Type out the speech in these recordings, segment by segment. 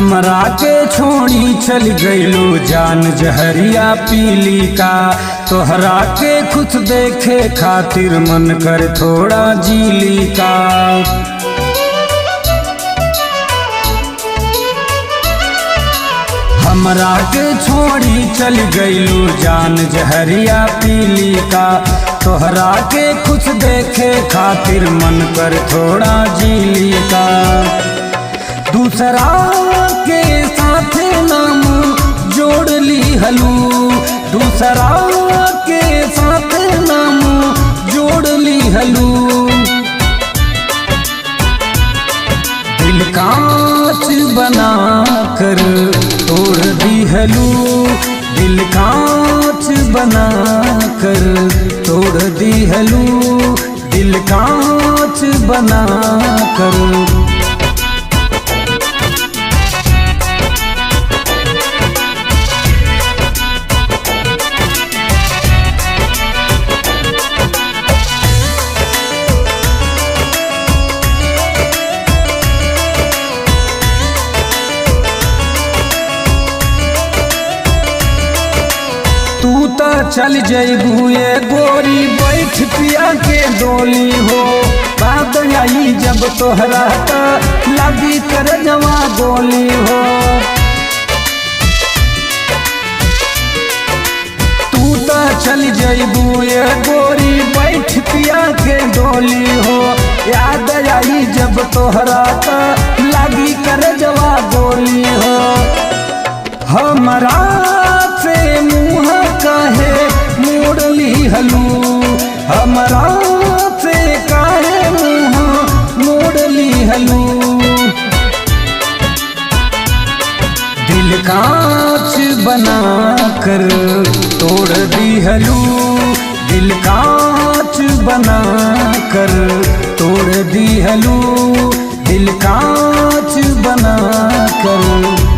हमरा के छोड़ी चल गईलू जान जहरिया पीली का। तोहरा के कुछ देखे खातिर मन कर थोड़ा जीली का। हमरा के छोड़ी चल गईलू जान जहरिया पीली का। तोहरा के कुछ देखे खातिर मन कर थोड़ा जीली का। दूसरा के साथ नाम जोड़ ली हलू। दूसरा के साथ नाम जोड़ ली हलू। दिल कांच बना कर तोड़ दी हलू। दिल कांच बना कर तोड़ दी हलू। दिल कांच बना कर। तू तो चल जइबू ये गोरी बैठ पिया के डोली हो। बात आई जब तोहरा तो लगी कर जवा गोली हो। तू तो चल जइबू ये गोरी बैठ पिया के डोली हो। याद आई जब तोहरा तो लगी कर जवा गोली हो। हमरा से मुँह काहे मोड़ ली हलू। हमरा से काहे मुँह मोड़ ली हलू। दिल कांच बना कर तोड़ दी हलू। दिल कांच बना कर तोड़ दी हलू। दिल कांच बना कर।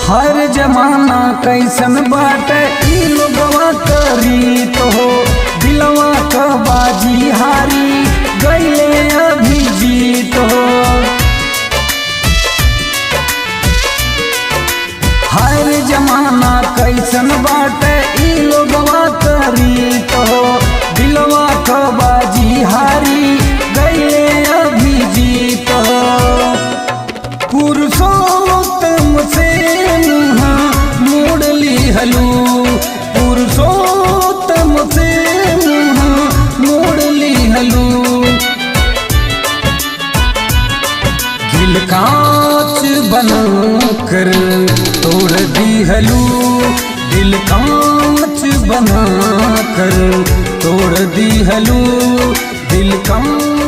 हर जमाना कैसन बाटे ई लोगवा करी तो हो। दिलवा का बाजी हारी गईले अभी जीत हो। हर जमाना कैसन बाटे ई लोगवा करी तो हो। दिलवा का बाजी हारी गईले अभी जीत हो। पुरुषोत्तम से मोड़ ली हलू। पुरुषोत्तम से मोड़ ली हलू। दिल कांच बना कर तोड़ दी हलू। दिल कांच बना कर तोड़ दी हलू। दिल कांच